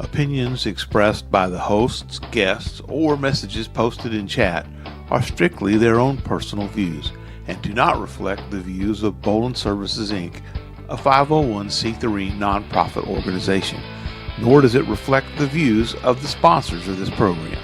Opinions expressed by the hosts, guests, or messages posted in chat are strictly their own personal views and do not reflect the views of Bolin Services, Inc., a 501c3 nonprofit organization, nor does it reflect the views of the sponsors of this program.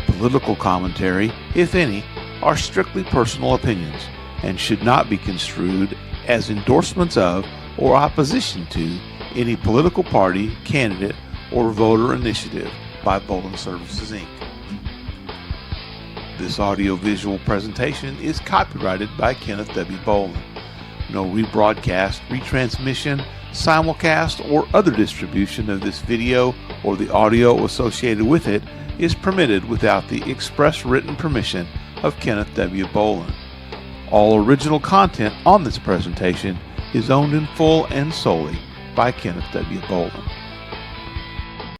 Political commentary, if any, are strictly personal opinions and should not be construed as endorsements of or opposition to any political party, candidate, or voter initiative by Bolin Services, Inc. This audio-visual presentation is copyrighted by Kenneth W. Bolin. No rebroadcast, retransmission, simulcast, or other distribution of this video or the audio associated with it is permitted without the express written permission of Kenneth W. Bolin. All original content on this presentation is owned in full and solely by Kenneth W. Bolin.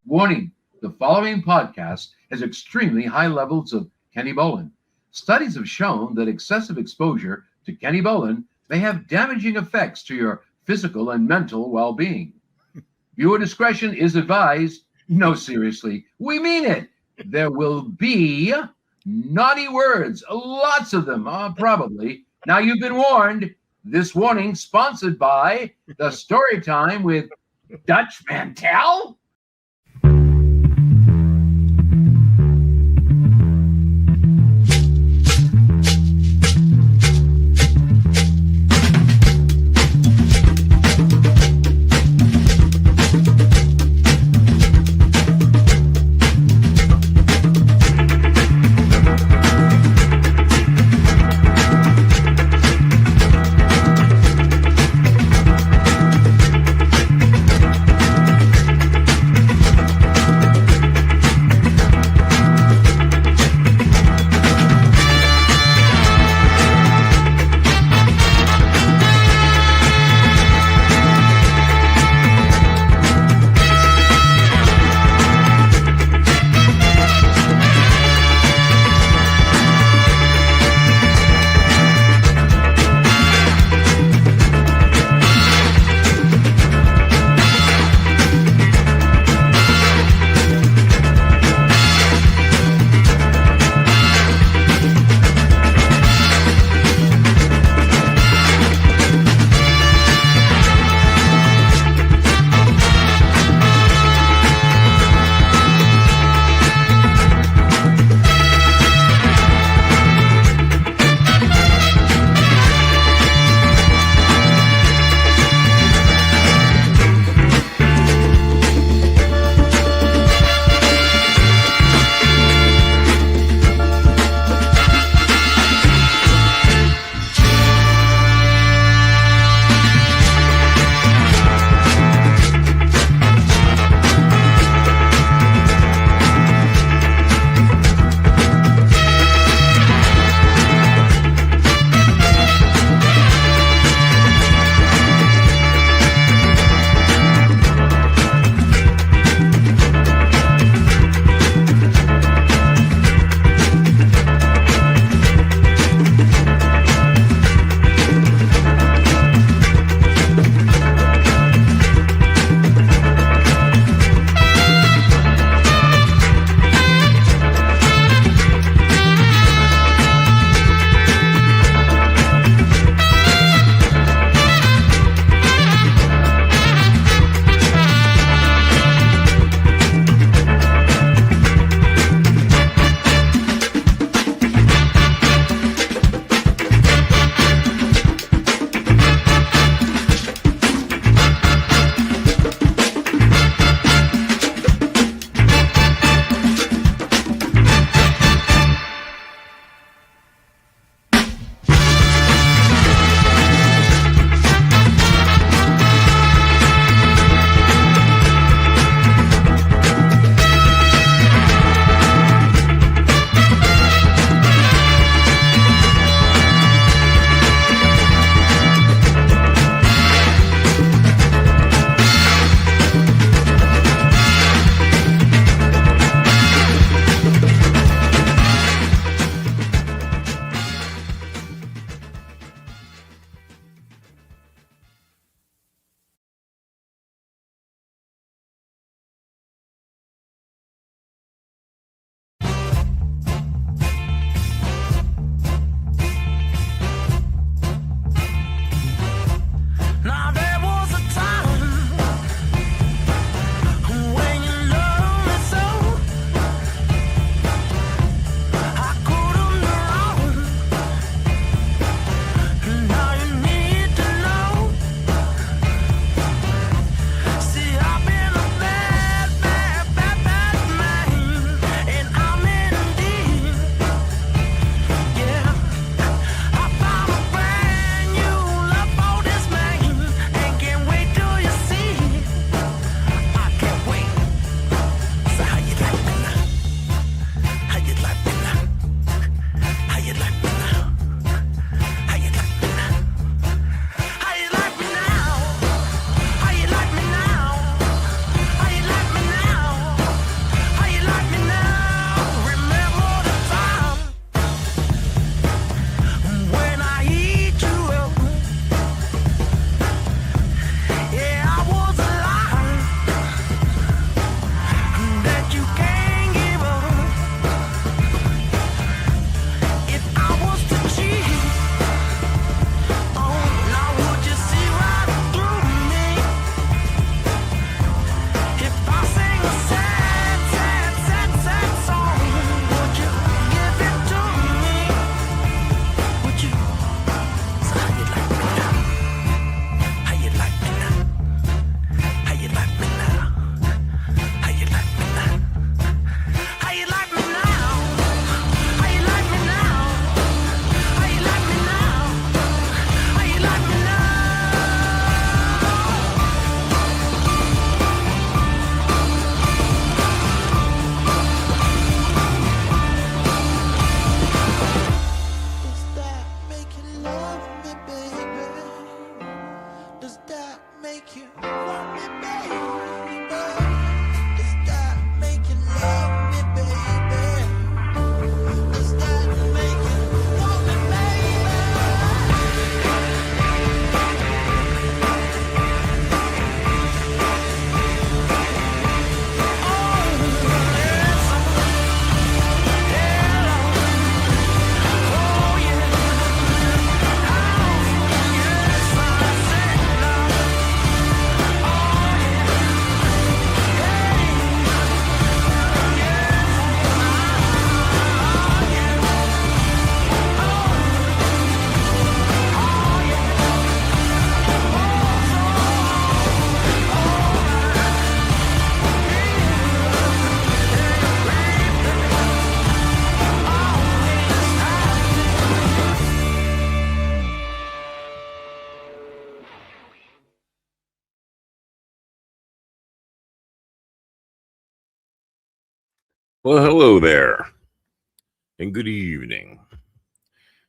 Warning, the following podcast has extremely high levels of Kenny Bolin. Studies have shown that excessive exposure to Kenny Bolin may have damaging effects to your physical and mental well-being. Viewer discretion is advised. No, seriously, we mean it. There will be naughty words, lots of them, probably. Now you've been warned. This warning sponsored by the Story Time with Dutch Mantel. Well, hello there, and good evening.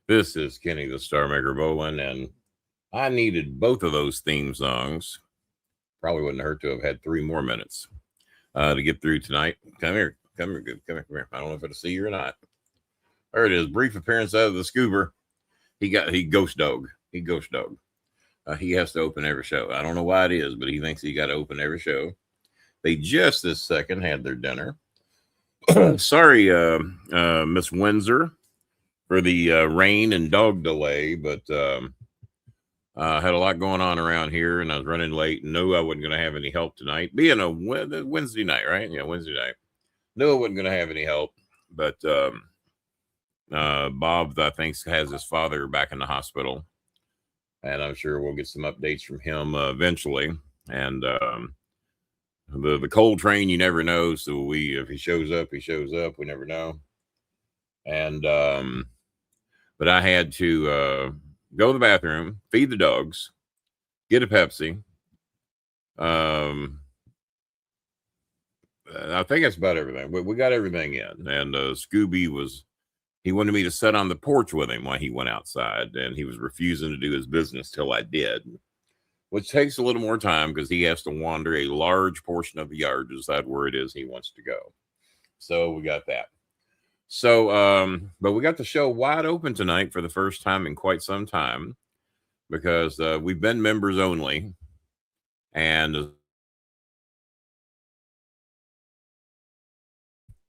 This is Kenny the Star Maker Bolin, and I needed both of those theme songs. Probably wouldn't hurt to have had 3 more minutes to get through tonight. Come here, good, come here. I don't know if it'll see you or not. There it is. Brief appearance out of the scuba. He ghost dog. He has to open every show. I don't know why it is, but he thinks he got to open every show. They just this second had their dinner. Sorry, Miss Windsor, for the rain and dog delay, but had a lot going on around here, and I was running late and knew I wasn't going to have any help tonight. Being a Wednesday night, right? Yeah, Wednesday night. Knew I wasn't going to have any help, but Bob, I think, has his father back in the hospital, and I'm sure we'll get some updates from him eventually. And the cold train, you never know. So if he shows up, he shows up. We never know. And but I had to go to the bathroom, feed the dogs, get a Pepsi. I think that's about everything. We got everything in. And Scooby he wanted me to sit on the porch with him while he went outside, and he was refusing to do his business till I did, which takes a little more time because he has to wander a large portion of the yard to decide where it is he wants to go. So we got that. So, but we got the show wide open tonight for the first time in quite some time because we've been members only. And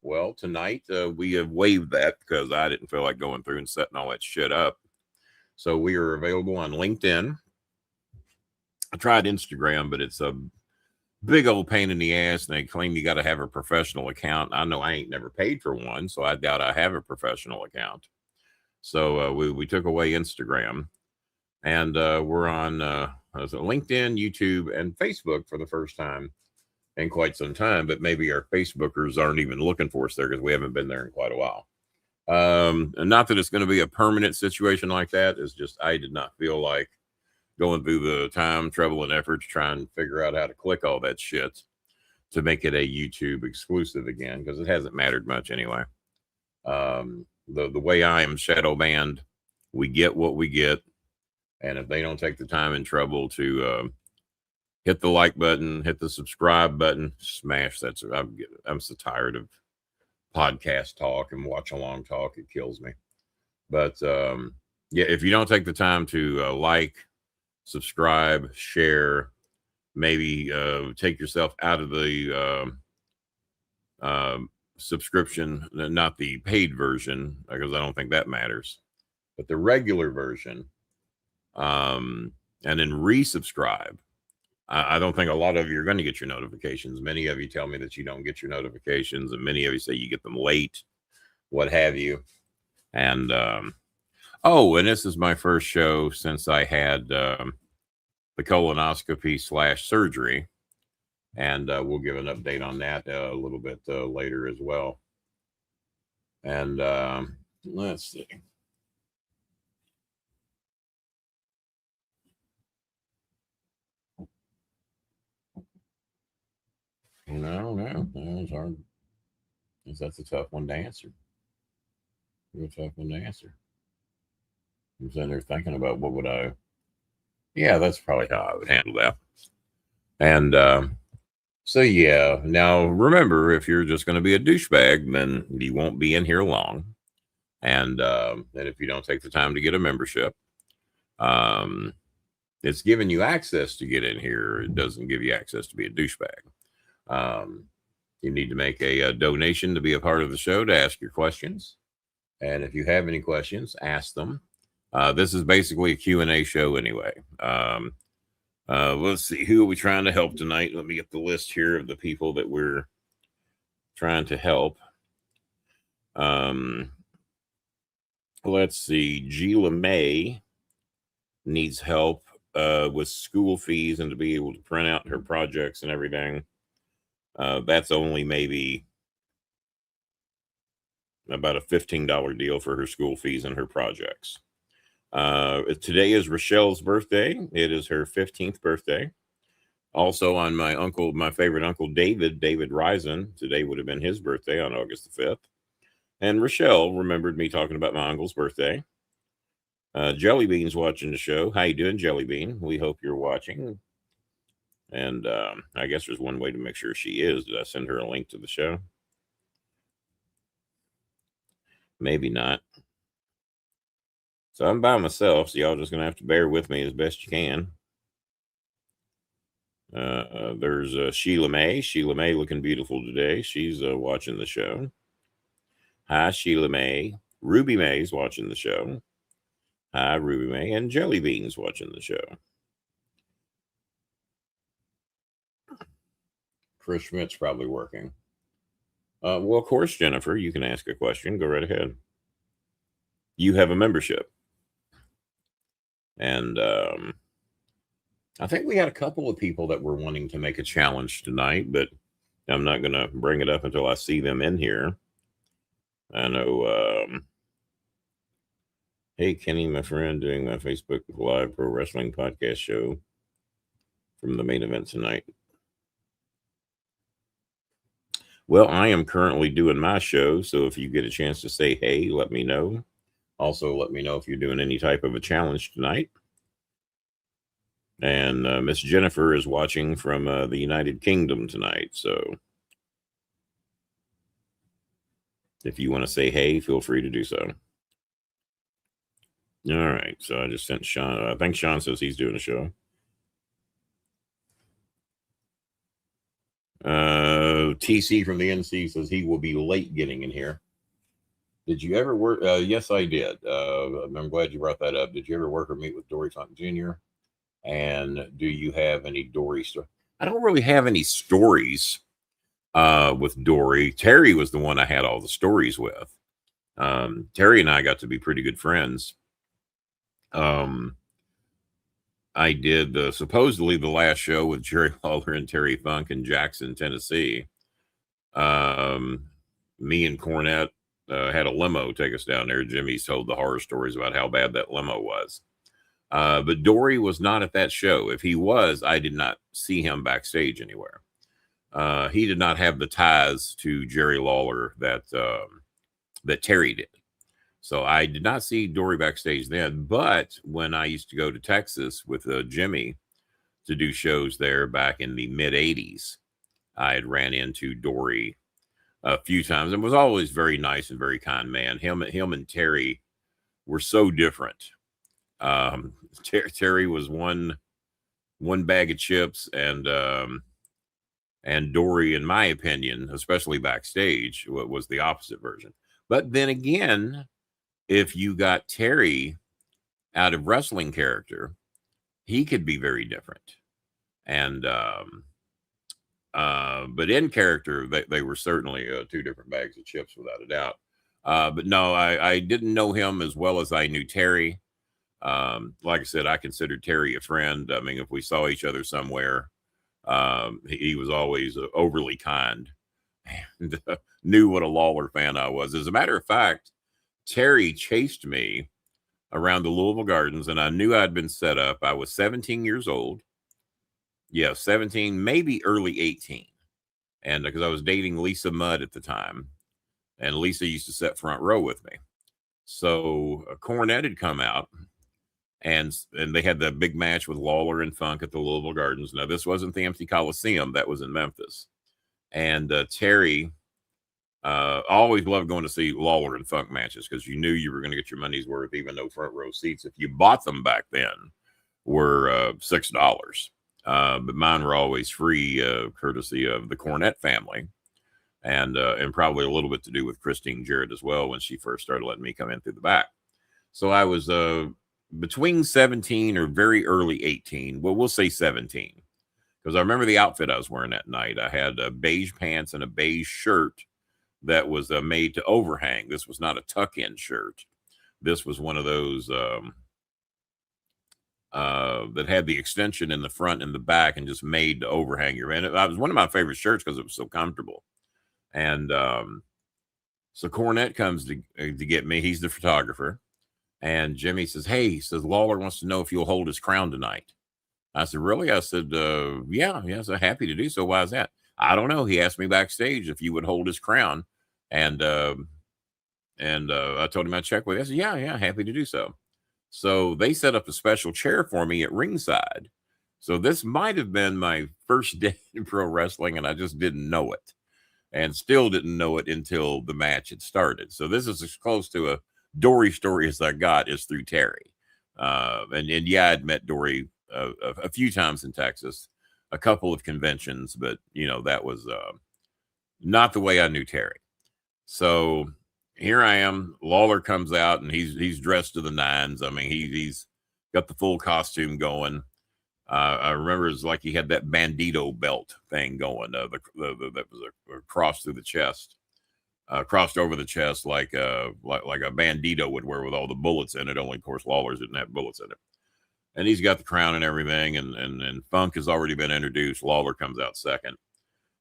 well, tonight we have waived that because I didn't feel like going through and setting all that shit up. So we are available on LinkedIn. I tried Instagram, but it's a big old pain in the ass, and they claim you got to have a professional account. I know I ain't never paid for one, so I doubt I have a professional account. So we took away Instagram, and we're on LinkedIn, YouTube, and Facebook for the first time in quite some time. But maybe our Facebookers aren't even looking for us there because we haven't been there in quite a while. And not that it's going to be a permanent situation like that. It's just I did not feel like going through the time, trouble, and effort to try and figure out how to click all that shit to make it a YouTube exclusive again, because it hasn't mattered much anyway. The way I am shadow banned, we get what we get, and if they don't take the time and trouble to hit the like button, hit the subscribe button, smash that. I'm so tired of podcast talk and watch along talk. It kills me. But yeah, if you don't take the time to like, subscribe, share, maybe take yourself out of the subscription, not the paid version, because I don't think that matters, but the regular version, and then resubscribe. I don't think a lot of you are going to get your notifications. Many of you tell me that you don't get your notifications, and many of you say you get them late, what have you. And oh, and this is my first show since I had the colonoscopy / surgery. And we'll give an update on that a little bit later as well. And let's see. No, it's hard. That's a tough one to answer. Real tough one to answer. I'm sitting there thinking about what would I. Yeah, that's probably how I would handle that. And so yeah. Now remember, if you're just going to be a douchebag, then you won't be in here long. And if you don't take the time to get a membership, it's giving you access to get in here. It doesn't give you access to be a douchebag. You need to make a donation to be a part of the show to ask your questions. And if you have any questions, ask them. This is basically a Q&A show anyway. Let's see, who are we trying to help tonight? Let me get the list here of the people that we're trying to help. Let's see, Gila May needs help with school fees and to be able to print out her projects and everything. That's only maybe about a $15 deal for her school fees and her projects. Today is Rochelle's birthday. It is her 15th birthday. Also on my favorite uncle David Risen. Today would have been his birthday on August the 5th. And Rochelle remembered me talking about my uncle's birthday. Jelly Bean's watching the show. How you doing, Jelly Bean? We hope you're watching. And I guess there's one way to make sure she is. Did I send her a link to the show? Maybe not. So I'm by myself, so y'all just going to have to bear with me as best you can. There's Sheila May. Sheila May looking beautiful today. She's watching the show. Hi, Sheila May. Ruby May's watching the show. Hi, Ruby May. And Jelly Bean's watching the show. Chris Schmidt's probably working. Well, of course, Jennifer, you can ask a question. Go right ahead. You have a membership. And I think we had a couple of people that were wanting to make a challenge tonight, but I'm not going to bring it up until I see them in here. I know, hey, Kenny, my friend, doing my Facebook Live Pro Wrestling podcast show from the main event tonight. Well, I am currently doing my show, so if you get a chance to say hey, let me know. Also, let me know if you're doing any type of a challenge tonight. And Miss Jennifer is watching from the United Kingdom tonight, so if you want to say hey, feel free to do so. All right, so I just sent Sean. I think Sean says he's doing a show. TC from the NC says he will be late getting in here. Did you ever work? Yes, I did. I'm glad you brought that up. Did you ever work or meet with Dory Funk Jr.? And do you have any Dory stories? I don't really have any stories with Dory. Terry was the one I had all the stories with. Terry and I got to be pretty good friends. I did supposedly the last show with Jerry Lawler and Terry Funk in Jackson, Tennessee. Me and Cornette had a limo take us down there. Jimmy's told the horror stories about how bad that limo was. But Dory was not at that show. If he was, I did not see him backstage anywhere. He did not have the ties to Jerry Lawler that Terry did. So I did not see Dory backstage then. But when I used to go to Texas with Jimmy to do shows there back in the mid 80s, I had ran into Dory a few times and was always very nice and very kind man. Him and Terry were so different. Terry was one bag of chips, and Dory, in my opinion, especially backstage, was the opposite version. But then again, if you got Terry out of wrestling character, he could be very different. And but in character, they were certainly two different bags of chips, without a doubt. But no, I didn't know him as well as I knew Terry. Like I said, I considered Terry a friend. I mean, if we saw each other somewhere, he was always overly kind and knew what a Lawler fan I was. As a matter of fact, Terry chased me around the Louisville Gardens, and I knew I'd been set up. I was 17 years old. Yeah, 17, maybe early 18. And because I was dating Lisa Mudd at the time, and Lisa used to sit front row with me. So Cornette had come out, and they had the big match with Lawler and Funk at the Louisville Gardens. Now, this wasn't the empty Coliseum. That was in Memphis. And Terry always loved going to see Lawler and Funk matches because you knew you were going to get your money's worth, even though front row seats, if you bought them back then, were $6. But mine were always free, courtesy of the Cornette family. And probably a little bit to do with Christine Jarrett as well when she first started letting me come in through the back. So I was between 17 or very early 18. Well, we'll say 17. Because I remember the outfit I was wearing that night. I had beige pants and a beige shirt that was made to overhang. This was not a tuck-in shirt. This was one of those that had the extension in the front and the back and just made to overhang your. And it was one of my favorite shirts because it was so comfortable. And so Cornette comes to get me. He's the photographer. And Jimmy says, hey, he says, Lawler wants to know if you'll hold his crown tonight. I said, really? I said, yeah, so happy to do so. Why is that? I don't know. He asked me backstage if you would hold his crown. And I told him I'd check with you. I said, yeah, happy to do so. So they set up a special chair for me at ringside. So this might have been my first day in pro wrestling, and I just didn't know it, and still didn't know it until the match had started. So this is as close to a Dory story as I got is through Terry. And yeah, I'd met Dory a few times in Texas, a couple of conventions, but that was not the way I knew Terry. So here I am. Lawler comes out and he's dressed to the nines. I mean, he's got the full costume going. I remember it's like he had that bandito belt thing going. That was a cross through the chest, crossed over the chest like a bandito would wear with all the bullets in it. Only, of course, Lawler's didn't have bullets in it. And he's got the crown and everything. And Funk has already been introduced. Lawler comes out second.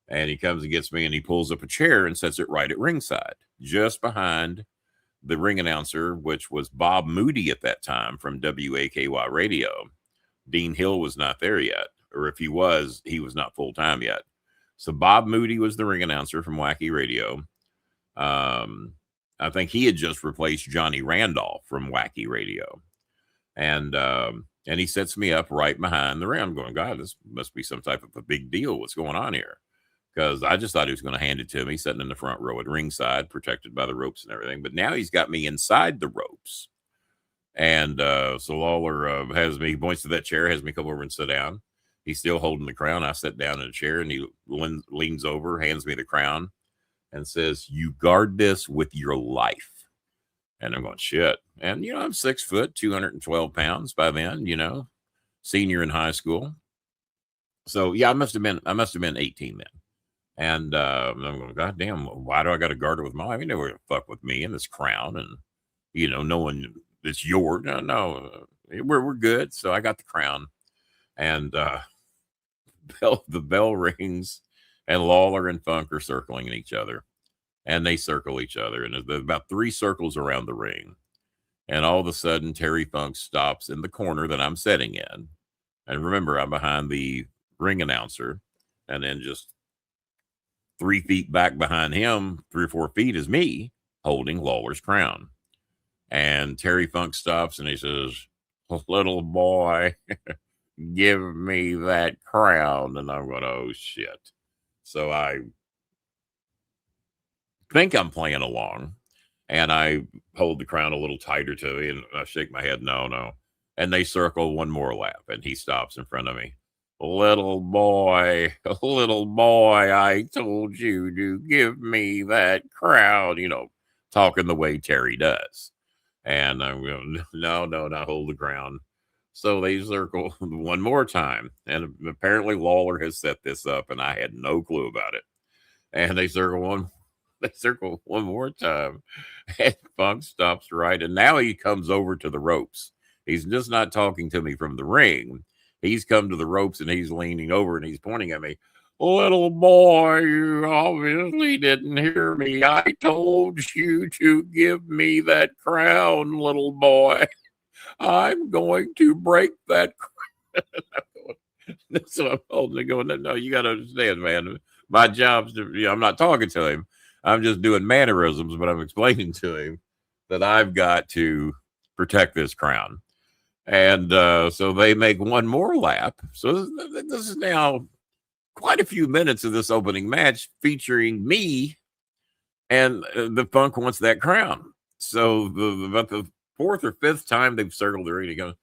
And he comes and gets me, and he pulls up a chair and sets it right at ringside, just behind the ring announcer, which was Bob Moody at that time from WAKY Radio. Dean Hill was not there yet, or if he was not full-time yet. So Bob Moody was the ring announcer from Wacky Radio. I think he had just replaced Johnny Randolph from Wacky Radio. And he sets me up right behind the ring. I'm going, God, this must be some type of a big deal. What's going on here? Because I just thought he was going to hand it to me, sitting in the front row at ringside, protected by the ropes and everything. But now he's got me inside the ropes. And so Lawler has me, points to that chair, has me come over and sit down. He's still holding the crown. I sit down in a chair, and he leans over, hands me the crown, and says, "You guard this with your life." And I'm going, shit. And, I'm 6 foot, 212 pounds by then, senior in high school. So, yeah, I must have been 18 then. And I'm going, God damn, why do I got to guard it with my life? You never going to fuck with me and this crown, and knowing it's yours. No, we're good. So I got the crown, and the bell rings, and Lawler and Funk are circling each other, and they circle each other, and there's about 3 circles around the ring, and all of a sudden Terry Funk stops in the corner that I'm sitting in, and remember, I'm behind the ring announcer, and then just 3 feet back behind him, 3 or 4 feet, is me holding Lawler's crown. And Terry Funk stops and he says, "Little boy, give me that crown." And I'm going, oh, shit. So I think I'm playing along, and I hold the crown a little tighter to me, and I shake my head, no. And they circle one more lap, and he stops in front of me. Little boy, I told you to give me that crown, talking the way Terry does. And I'm going, no, not hold the crown. So they circle one more time. And apparently Lawler has set this up, and I had no clue about it. And they circle one more time. And Funk stops right. And now he comes over to the ropes. He's just not talking to me from the ring. He's come to the ropes, and he's leaning over, and he's pointing at me. Little boy, you obviously didn't hear me. I told you to give me that crown, little boy. I'm going to break that crown. So I'm holding it going, no, you got to understand, man. My job's to, I'm not talking to him. I'm just doing mannerisms, but I'm explaining to him that I've got to protect this crown. And so they make one more lap. So this is now quite a few minutes of this opening match featuring me, and the Funk wants that crown. So about the 4th or 5th time they've circled the ring, he goes,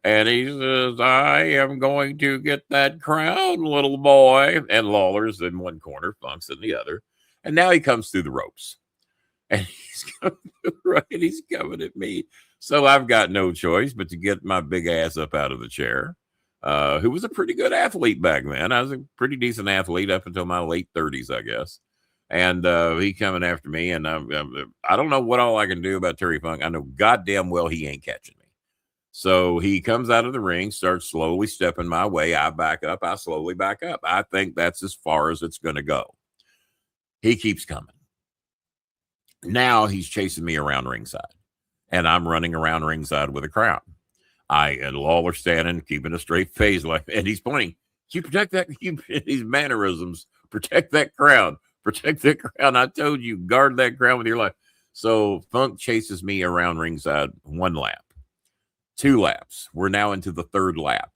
and he says, "I am going to get that crown, little boy." And Lawler's in one corner, Funk's in the other. And now he comes through the ropes, and he's coming at me. So I've got no choice but to get my big ass up out of the chair. Who was a pretty good athlete back then. I was a pretty decent athlete up until my late 30s, I guess. And he coming after me, and I don't know what all I can do about Terry Funk. I know goddamn well he ain't catching me. So he comes out of the ring, starts slowly stepping my way. I back up. I slowly back up. I think that's as far as it's going to go. He keeps coming. Now he's chasing me around ringside, and I'm running around ringside with a crown. And Lawler standing, keeping a straight face, and he's pointing. You protect that. These mannerisms. Protect that crowd. Protect that crowd. I told you, guard that crowd with your life. So Funk chases me around ringside 1 lap, 2 laps. We're now into the 3rd lap.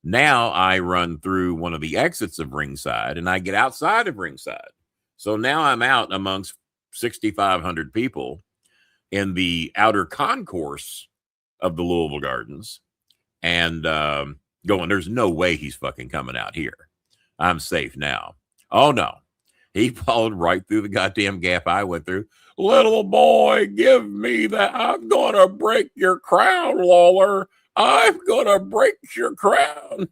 Now I run through one of the exits of ringside and I get outside of ringside. So now I'm out amongst 6,500 people in the outer concourse of the Louisville Gardens and going, there's no way he's fucking coming out here. I'm safe now. Oh, no. He followed right through the goddamn gap I went through. Little boy, give me that. I'm going to break your crown, Lawler. I'm going to break your crown.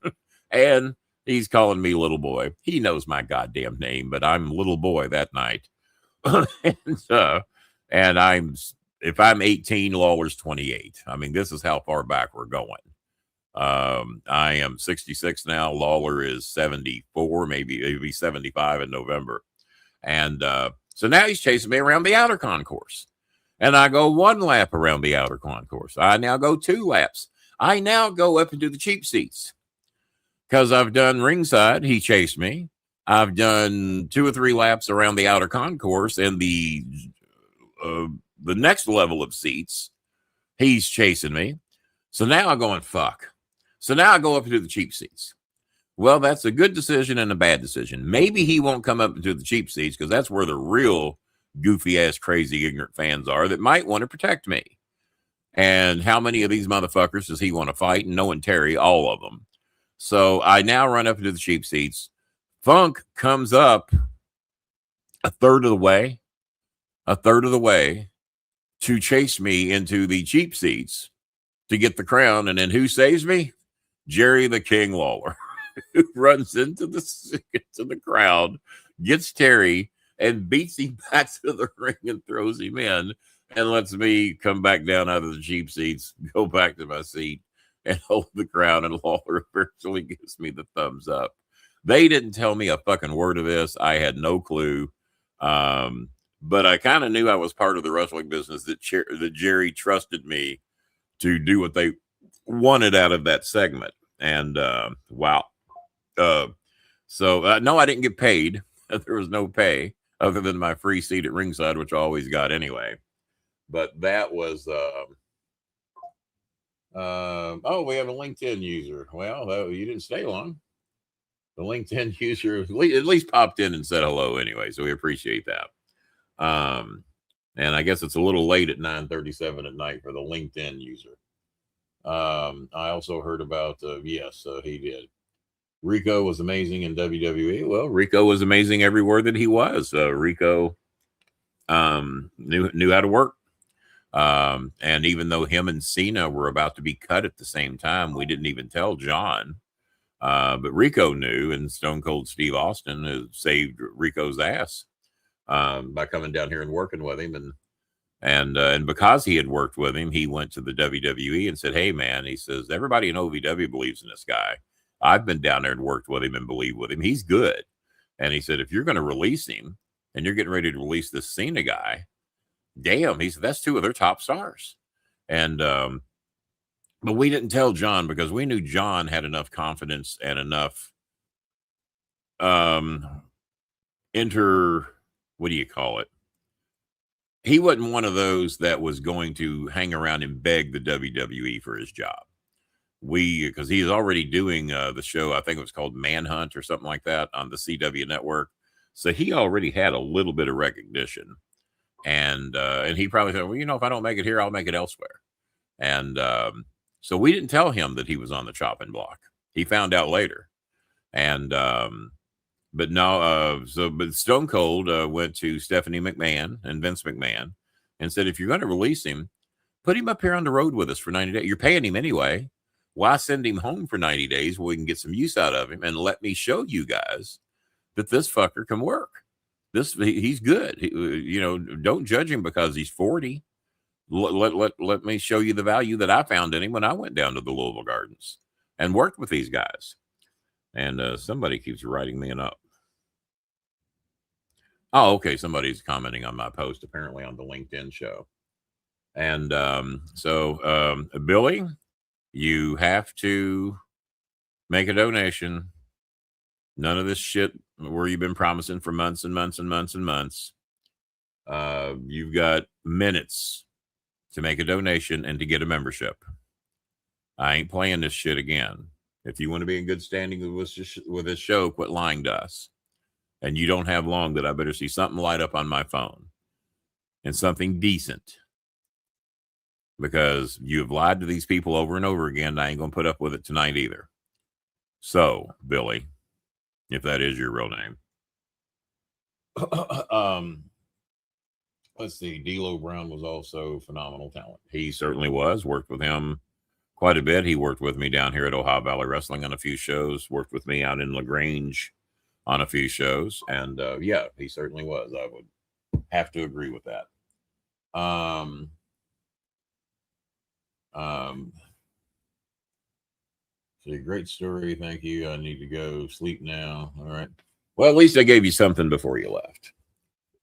And he's calling me little boy. He knows my goddamn name, but I'm little boy that night. and if I'm 18, Lawler's 28. I mean, this is how far back we're going. I am 66 now. Lawler is 74, maybe 75 in November. And so now he's chasing me around the outer concourse. And I go 1 lap around the outer concourse. I now go 2 laps. I now go up into the cheap seats because I've done ringside. He chased me. I've done 2 or 3 laps around the outer concourse and the next level of seats. He's chasing me. So now I'm going, fuck. So now I go up into the cheap seats. Well, that's a good decision and a bad decision. Maybe he won't come up into the cheap seats because that's where the real goofy ass, crazy, ignorant fans are that might want to protect me. And how many of these motherfuckers does he want to fight? And knowing Terry, all of them. So I now run up into the cheap seats. Funk comes up a third of the way to chase me into the cheap seats to get the crown. And then who saves me? Jerry the King Lawler, who runs into the crowd, gets Terry, and beats him back to the ring and throws him in and lets me come back down out of the cheap seats, go back to my seat, and hold the crown. And Lawler virtually gives me the thumbs up. They didn't tell me a fucking word of this. I had no clue. But I kind of knew I was part of the wrestling business, that Jerry trusted me to do what they wanted out of that segment. And wow. So no, I didn't get paid. There was no pay other than my free seat at ringside, which I always got anyway. But that was, oh, we have a LinkedIn user. Well, you didn't stay long. The LinkedIn user at least popped in and said hello anyway. So we appreciate that. And I guess it's a little late at 9:37 at night for the LinkedIn user. I also heard about, yes, he did. Rico was amazing in WWE. Well, Rico was amazing everywhere that he was. Rico knew how to work. And even though him and Cena were about to be cut at the same time, we didn't even tell John. But Rico knew, and Stone Cold Steve Austin saved Rico's ass by coming down here and working with him. And because he had worked with him, he went to the WWE and said, "Hey, man," he says, "everybody in OVW believes in this guy. I've been down there and worked with him and believe with him. He's good." And he said, "If you're going to release him and you're getting ready to release this Cena guy, damn," he said, "that's 2 of their top stars." And, but we didn't tell John because we knew John had enough confidence and enough, what do you call it? He wasn't one of those that was going to hang around and beg the WWE for his job. Because he's already doing the show, I think it was called Manhunt or something like that on the CW network. So he already had a little bit of recognition. And he probably said, well, if I don't make it here, I'll make it elsewhere. And so we didn't tell him that he was on the chopping block. He found out later. And but Stone Cold went to Stephanie McMahon and Vince McMahon and said, if you're going to release him, put him up here on the road with us for 90 days. You're paying him anyway. Why send him home for 90 days where we can get some use out of him, and let me show you guys that this fucker can work. He's good. Don't judge him because he's 40. Let me show you the value that I found in him when I went down to the Louisville Gardens and worked with these guys. And somebody keeps writing me up. Oh, okay. Somebody's commenting on my post, apparently on the LinkedIn show. And so Billy, You have to make a donation. None of this shit where you've been promising for months and months and months and months. You've got minutes to make a donation and to get a membership. I ain't playing this shit again. If you want to be in good standing with this show, quit lying to us. And you don't have long that I better see something light up on my phone and something decent. Because you have lied to these people over and over again. And I ain't going to put up with it tonight either. So, Billy, if that is your real name. Let's see. D'Lo Brown was also phenomenal talent. He certainly was. Worked with him quite a bit. He worked with me down here at Ohio Valley Wrestling on a few shows. Worked with me out in LaGrange on a few shows. And yeah, he certainly was. I would have to agree with that. So great story. Thank you. I need to go sleep now. All right. Well, at least I gave you something before you left.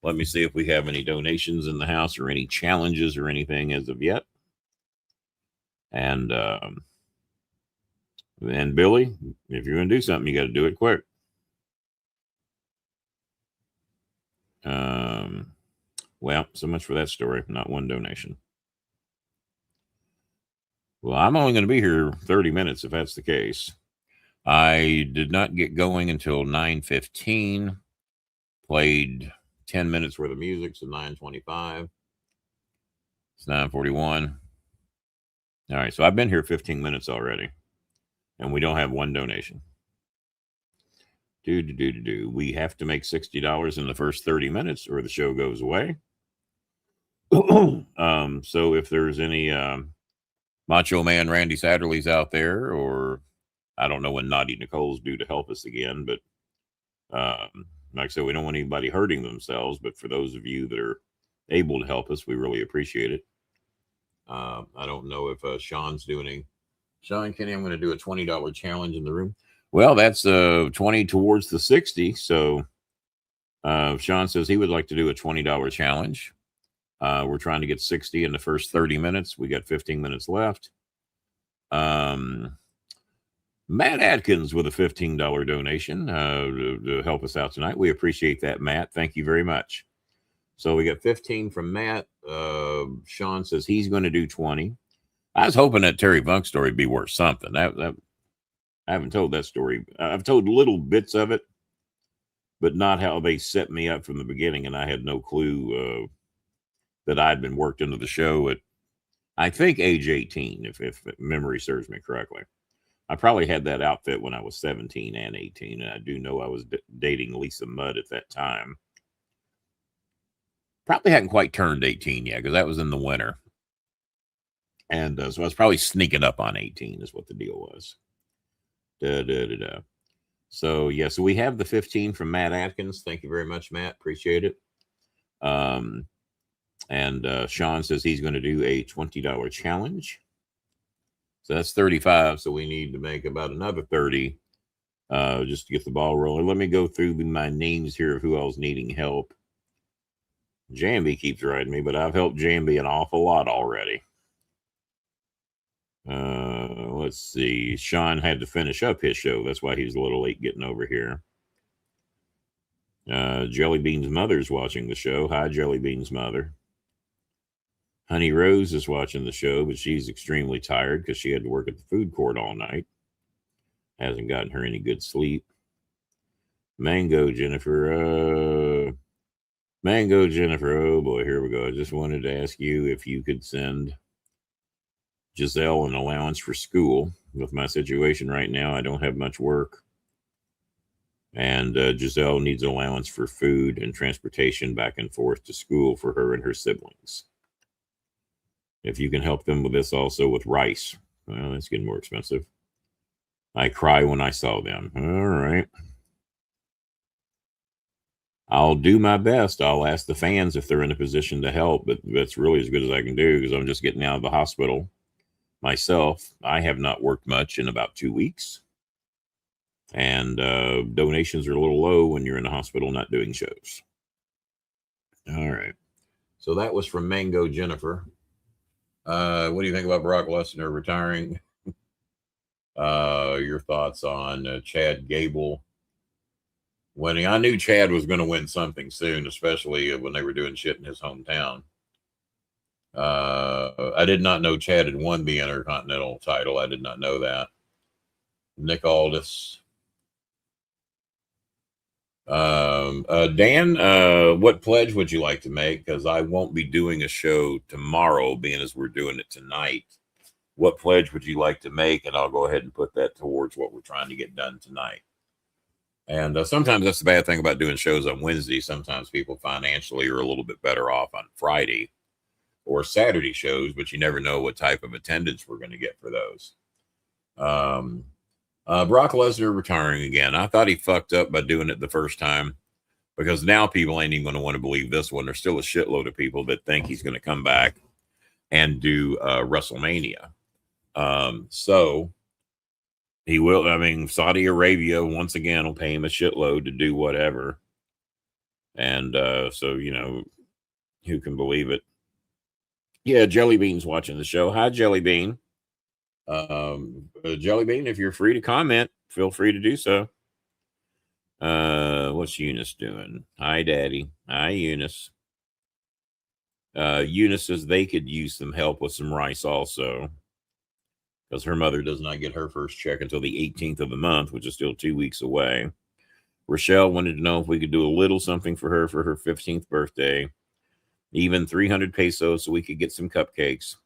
Let me see if we have any donations in the house or any challenges or anything as of yet. And Billy, if you're going to do something, you got to do it quick. Well, so much for that story. Not one donation. Well, I'm only going to be here 30 minutes if that's the case. I did not get going until 9:15. Played 10 minutes worth of music, so 9:25. It's 9:41. All right, so I've been here 15 minutes already, and we don't have one donation. We have to make $60 in the first 30 minutes, or the show goes away. So if there's any Macho Man Randy Satterleys out there, or I don't know when Naughty Nicole's due to help us again, but like I said, we don't want anybody hurting themselves, but for those of you that are able to help us, we really appreciate it. I don't know if Sean's doing Sean Kenny, I'm going to do a $20 challenge in the room. Well, that's 20 towards the 60. So Sean says he would like to do a $20 challenge. We're trying to get 60 in the first 30 minutes. We got 15 minutes left. Matt Atkins with a $15 donation to help us out tonight. We appreciate that, Matt. Thank you very much. So we got 15 from Matt. Sean says he's going to do 20. I was hoping that Terry Funk story would be worth something. I haven't told that story. I've told little bits of it, but not how they set me up from the beginning, and I had no clue that I'd been worked into the show at, I think, age 18, if memory serves me correctly. I probably had that outfit when I was 17 and 18, and I do know I was dating Lisa Mudd at that time. Probably hadn't quite turned 18 yet, because that was in the winter. And so I was probably sneaking up on 18 is what the deal was. So, yeah, so we have the 15 from Matt Atkins. Thank you very much, Matt. Appreciate it. And Sean says he's going to do a $20 challenge. So that's 35. So we need to make about another 30 just to get the ball rolling. Let me go through my names here of who else needing help. Jambi keeps writing me, but I've helped Jambi an awful lot already. Let's see. Sean had to finish up his show. That's why he's a little late getting over here. Jelly Bean's mother's watching the show. Hi, Jelly Bean's mother. Honey Rose is watching the show, but she's extremely tired because she had to work at the food court all night. Hasn't gotten her any good sleep. Mango Jennifer. Oh boy, here we go. I just wanted to ask you if you could send Giselle an allowance for school. With my situation right now, I don't have much work. And Giselle needs an allowance for food and transportation back and forth to school for her and her siblings. If you can help them with this also with rice. Well, that's getting more expensive. I cry when I saw them. All right. I'll do my best. I'll ask the fans if they're in a position to help, but that's really as good as I can do because I'm just getting out of the hospital myself. I have not worked much in about 2 weeks. And donations are a little low when you're in the hospital not doing shows. All right. So that was from Mango Jennifer. What do you think about Brock Lesnar retiring? Your thoughts on Chad Gable winning. I knew Chad was going to win something soon, especially when they were doing shit in his hometown. I did not know Chad had won the Intercontinental title. I did not know that. Nick Aldis. Dan, what pledge would you like to make? Because I won't be doing a show tomorrow, being as we're doing it tonight. What pledge would you like to make? And I'll go ahead and put that towards what we're trying to get done tonight. And sometimes that's the bad thing about doing shows on Wednesday. Sometimes people financially are a little bit better off on Friday or Saturday shows, but you never know what type of attendance we're going to get for those. Brock Lesnar retiring again. I thought he fucked up by doing it the first time, because now people ain't even going to want to believe this one. There's still a shitload of people that think he's going to come back and do WrestleMania. So he will. I mean, Saudi Arabia once again will pay him a shitload to do whatever. And so, you know, who can believe it? Yeah, Jelly Bean's watching the show. Hi, Jelly Bean. Jelly Bean, if you're free to comment, feel free to do so. What's Eunice doing? Hi, Daddy. Hi, Eunice. Eunice says they could use some help with some rice also, because her mother does not get her first check until the 18th of the month, which is still 2 weeks away. Rochelle wanted to know if we could do a little something for her 15th birthday, even 300 pesos, so we could get some cupcakes.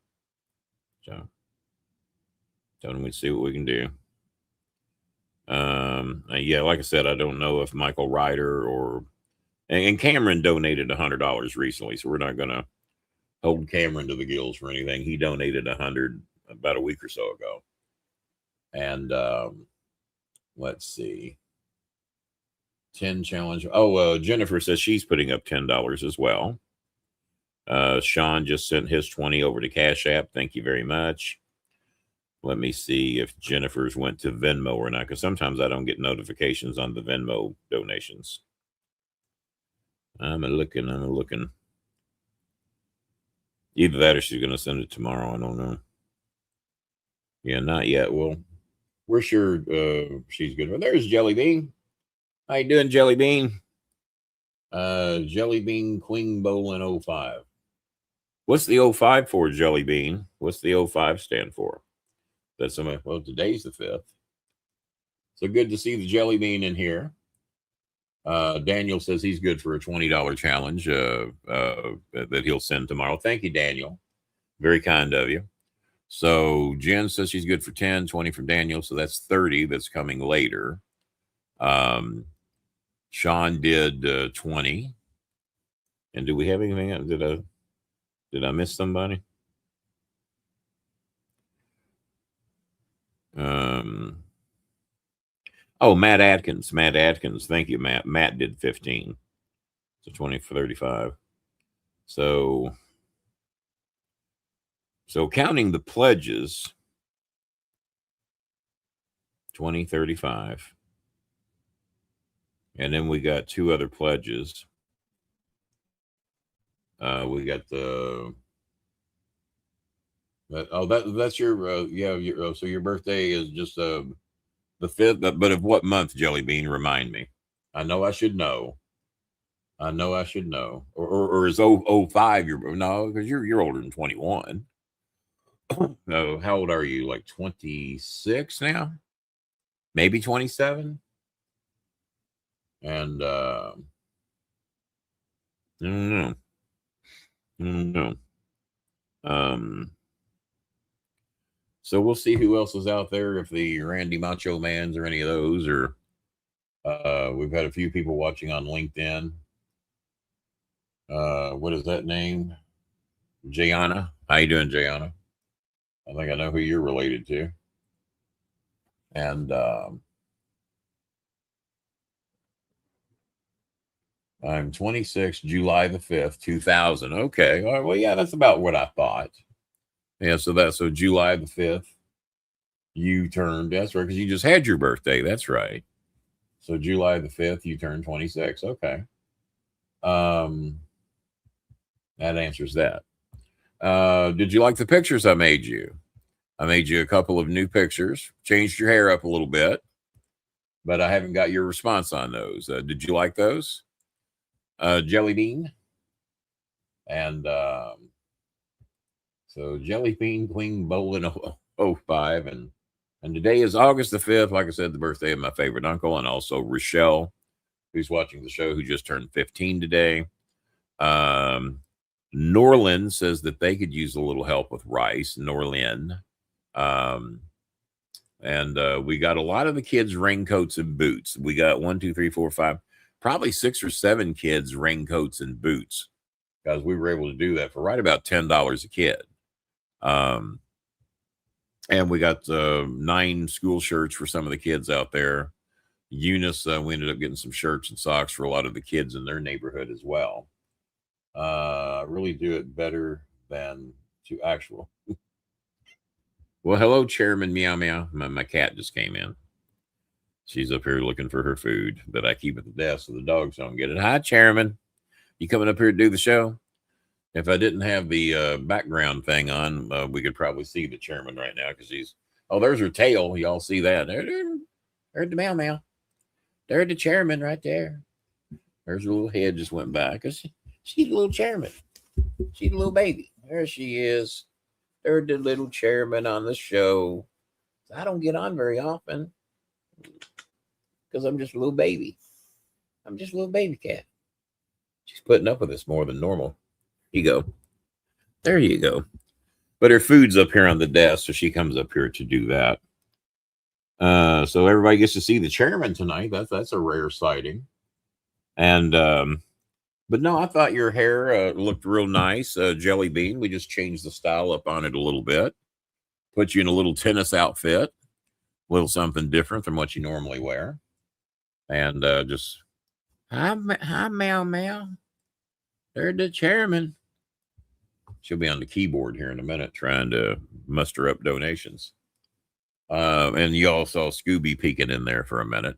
So tell them we'd see what we can do. Yeah, like I said, I don't know if Michael Ryder and Cameron donated $100 recently, so we're not going to hold Cameron to the gills for anything. He donated $100 about a week or so ago. And let's see. 10 challenge. Oh, Jennifer says she's putting up $10 as well. Sean just sent his 20 over to Cash App. Thank you very much. Let me see if Jennifer's went to Venmo or not, because sometimes I don't get notifications on the Venmo donations. I'm looking. Either that or she's going to send it tomorrow. I don't know. Yeah, not yet. Well, we're sure she's good. Well, there's Jelly Bean. How you doing, Jelly Bean? Jelly Bean Queen Bolin 05. What's the 05 for, Jelly Bean? What's the 05 stand for? That's somebody. Well, today's the 5th. So good to see the Jelly Bean in here. Daniel says he's good for a $20 challenge that he'll send tomorrow. Thank you, Daniel. Very kind of you. So Jen says she's good for 10, 20 from Daniel. So that's 30 that's coming later. Sean did 20. And do we have anything else? Did I miss somebody? Oh, Matt Atkins. Thank you, Matt. Matt did 15. So 20 for 35. So counting the pledges, 20, 35. And then we got 2 other pledges. We got that's your so your birthday is just the 5th, but of what month, Jelly Bean? Remind me. I know I should know. Or is 05 no, because you're older than 21. No, how old are you? Like 26 now? Maybe 27? And I don't know. So we'll see who else is out there, if the Randy Macho Mans or any of those, or we've had a few people watching on LinkedIn. What is that name? Jayana. How you doing, Jayana? I think I know who you're related to. And I'm 26, July the 5th, 2000. Okay. All right, well, yeah, that's about what I thought. Yeah, so July the 5th, you turned, that's right, because you just had your birthday. That's right. So July the 5th, you turned 26. Okay. That answers that. Did you like the pictures I made you? I made you a couple of new pictures, changed your hair up a little bit, but I haven't got your response on those. Did you like those? Jelly Bean. And so Jelly Bean Queen Bolin 05. And today is August the 5th. Like I said, the birthday of my favorite uncle, and also Rochelle, who's watching the show, who just turned 15 today. Norlin says that they could use a little help with rice. Norlin. And we got a lot of the kids raincoats and boots. We got 1, 2, 3, 4, 5, probably 6 or 7 kids raincoats and boots, because we were able to do that for right about $10 a kid. And we got 9 school shirts for some of the kids out there. Eunice, we ended up getting some shirts and socks for a lot of the kids in their neighborhood as well. Really do it better than to actual. Well, hello, Chairman Meow Meow. My cat just came in. She's up here looking for her food that I keep at the desk so the dogs don't get it. Hi, Chairman. You coming up here to do the show? If I didn't have the background thing on, we could probably see the chairman right now, because she's, oh, there's her tail. Y'all see that? There's the Meow Meow. There's the chairman right there. There's her little head just went by, because she's a little chairman. She's a little baby. There she is. There's the little chairman on the show. I don't get on very often because I'm just a little baby. I'm just a little baby cat. She's putting up with this more than normal. You go. There you go. But her food's up here on the desk, so she comes up here to do that. So everybody gets to see the chairman tonight. That's a rare sighting. And but no, I thought your hair looked real nice, Jelly Bean. We just changed the style up on it a little bit. Put you in a little tennis outfit, a little something different than what you normally wear. And just, hi, Meow Meow. There's the chairman. She'll be on the keyboard here in a minute trying to muster up donations. And you all saw Scooby peeking in there for a minute.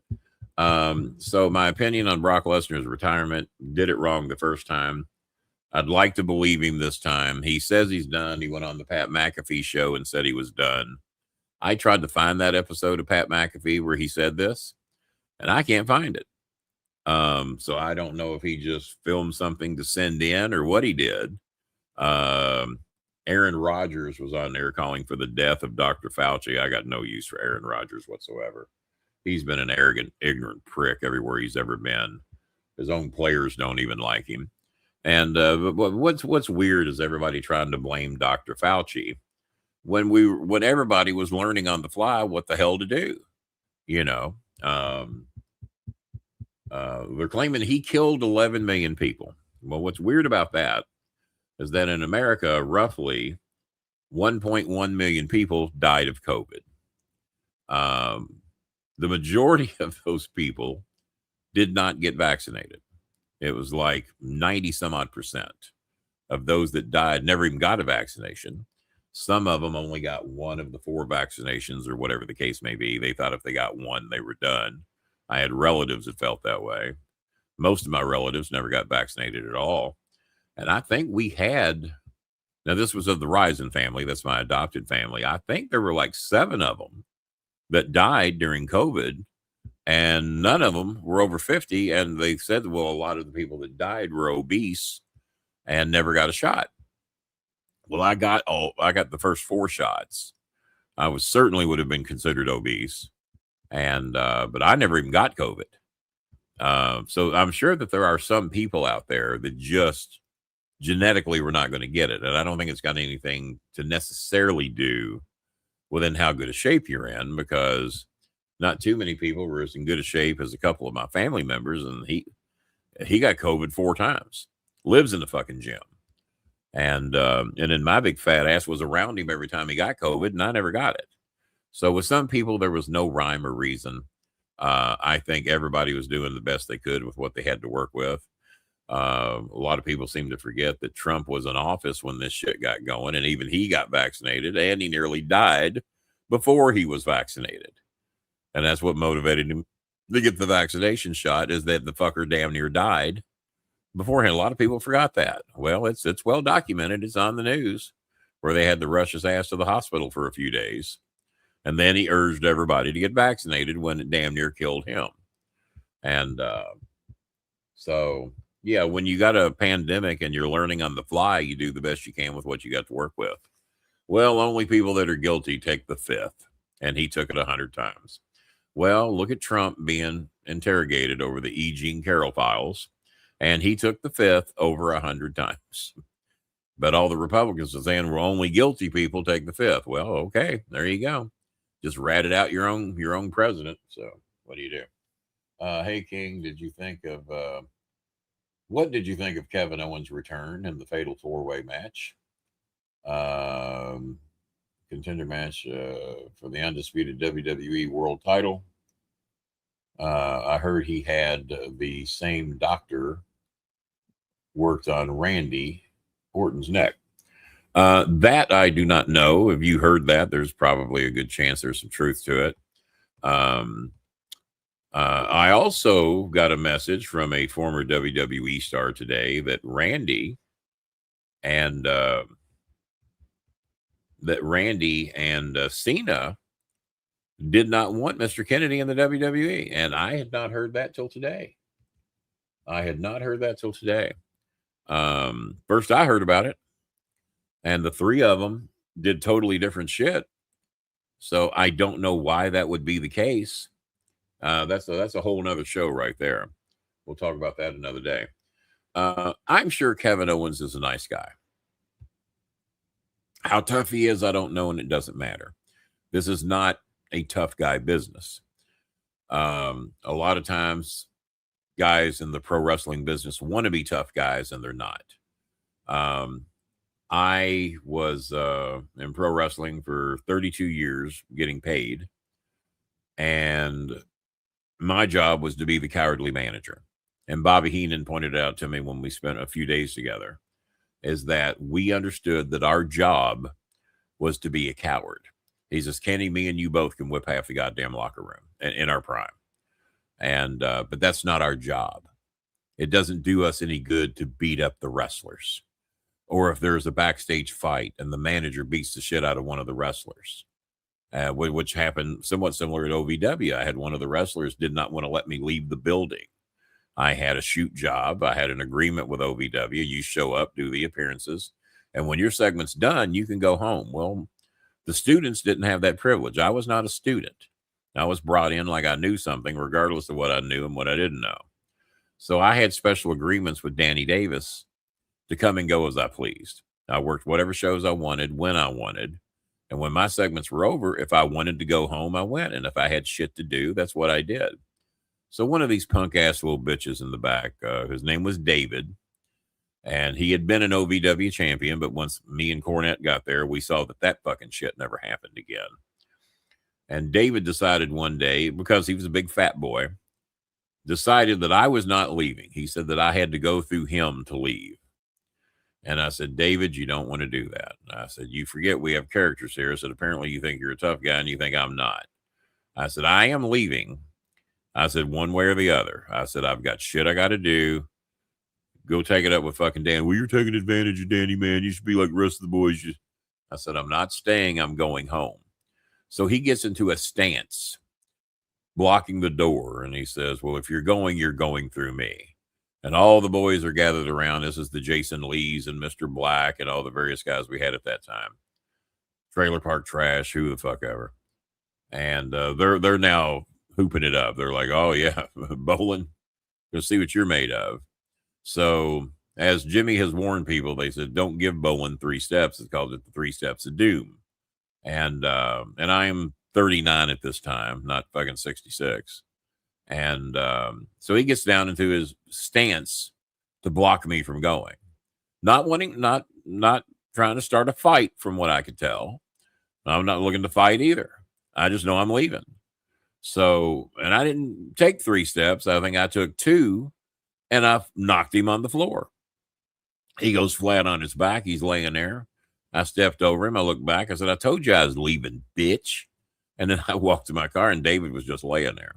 So my opinion on Brock Lesnar's retirement, did it wrong the first time. I'd like to believe him this time. He says he's done. He went on the Pat McAfee show and said he was done. I tried to find that episode of Pat McAfee where he said this, and I can't find it. So I don't know if he just filmed something to send in or what he did. Aaron Rodgers was on there calling for the death of Dr. Fauci. I got no use for Aaron Rodgers whatsoever. He's been an arrogant, ignorant prick everywhere he's ever been. His own players don't even like him. And what's weird is everybody trying to blame Dr. Fauci when everybody was learning on the fly what the hell to do. You know, they're claiming he killed 11 million people. Well, what's weird about that is that in America, roughly 1.1 million people died of COVID. The majority of those people did not get vaccinated. It was like 90 some odd % of those that died never even got a vaccination. Some of them only got one of the 4 vaccinations or whatever the case may be. They thought if they got one, they were done. I had relatives that felt that way. Most of my relatives never got vaccinated at all. And I think we had, now this was of the Risen family. That's my adopted family. I think there were like 7 of them that died during COVID, and none of them were over 50. And they said, well, a lot of the people that died were obese and never got a shot. Well, I got the first 4 shots. I was certainly would have been considered obese, and but I never even got COVID. So I'm sure that there are some people out there that just genetically were not going to get it, and I don't think it's got anything to necessarily do with how good a shape you're in, because not too many people were as in good a shape as a couple of my family members, and he got COVID 4 times. Lives in the fucking gym. And then my big fat ass was around him every time he got COVID, and I never got it. So with some people, there was no rhyme or reason. I think everybody was doing the best they could with what they had to work with. A lot of people seem to forget that Trump was in office when this shit got going, and even he got vaccinated, and he nearly died before he was vaccinated. And that's what motivated him to get the vaccination shot, is that the fucker damn near died beforehand. A lot of people forgot that. Well, it's well documented. It's on the news. where they had to rush his ass to the hospital for a few days. And then he urged everybody to get vaccinated when it damn near killed him. And so, yeah, when you got a pandemic and you're learning on the fly, you do the best you can with what you got to work with. Well, only people that are guilty take the fifth, and he took it 100 times. Well, look at Trump being interrogated over the E. Jean Carroll files, and he took the fifth over 100 times. But all the Republicans are saying, well, only guilty people take the fifth. Well, okay, there you go. Just ratted out your own president. So what do you do? Hey, King, what did you think of Kevin Owens' return in the fatal 4-way match? Contender match for the undisputed WWE World Title. I heard he had the same doctor worked on Randy Orton's neck. That I do not know. If you heard that, there's probably a good chance there's some truth to it. I also got a message from a former WWE star today that Randy and Cena did not want Mr. Kennedy in the WWE, and I had not heard that till today. First I heard about it, and the three of them did totally different shit. So I don't know why that would be the case. That's a whole nother show right there. We'll talk about that another day. I'm sure Kevin Owens is a nice guy. How tough he is, I don't know, and it doesn't matter. This is not a tough guy business. A lot of times, guys in the pro wrestling business want to be tough guys, and they're not. I was in pro wrestling for 32 years, getting paid, and my job was to be the cowardly manager. And Bobby Heenan pointed out to me when we spent a few days together, is that we understood that our job was to be a coward. He says, Kenny, me and you both can whip half the goddamn locker room in our prime. And, but that's not our job. It doesn't do us any good to beat up the wrestlers. Or if there's a backstage fight and the manager beats the shit out of one of the wrestlers, which happened somewhat similar at OVW. I had one of the wrestlers did not want to let me leave the building. I had a shoot job. I had an agreement with OVW. You show up, do the appearances, and when your segment's done, you can go home. Well, the students didn't have that privilege. I was not a student. I was brought in like I knew something, regardless of what I knew and what I didn't know. So I had special agreements with Danny Davis to come and go as I pleased. I worked whatever shows I wanted, when I wanted. And when my segments were over, if I wanted to go home, I went. And if I had shit to do, that's what I did. So one of these punk ass little bitches in the back, his name was David, and he had been an OVW champion. But once me and Cornette got there, we saw that fucking shit never happened again. And David decided one day, because he was a big fat boy, decided that I was not leaving. He said that I had to go through him to leave. And I said, David, you don't want to do that. And I said, you forget we have characters here. I said, apparently you think you're a tough guy and you think I'm not. I said, I am leaving. I said, one way or the other. I said, I've got shit I got to do. Go take it up with fucking Dan. Well, you're taking advantage of Danny, man. You should be like the rest of the boys. I said, I'm not staying. I'm going home. So he gets into a stance, blocking the door. And he says, well, if you're going through me. And all the boys are gathered around. This is the Jason Lees and Mr. Black and all the various guys we had at that time. Trailer Park Trash, who the fuck ever. And they're now hooping it up. They're like, oh, yeah, Bolin, let's see what you're made of. So as Jimmy has warned people, they said, don't give Bolin 3 steps. It's called it the 3 steps of doom. And I am 39 at this time, not fucking 66. And so he gets down into his stance to block me from going. Not trying to start a fight from what I could tell. I'm not looking to fight either. I just know I'm leaving. So, and I didn't take 3 steps. I think I took 2, and I knocked him on the floor. He goes flat on his back. He's laying there. I stepped over him. I looked back. I said, I told you I was leaving, bitch. And then I walked to my car, and David was just laying there.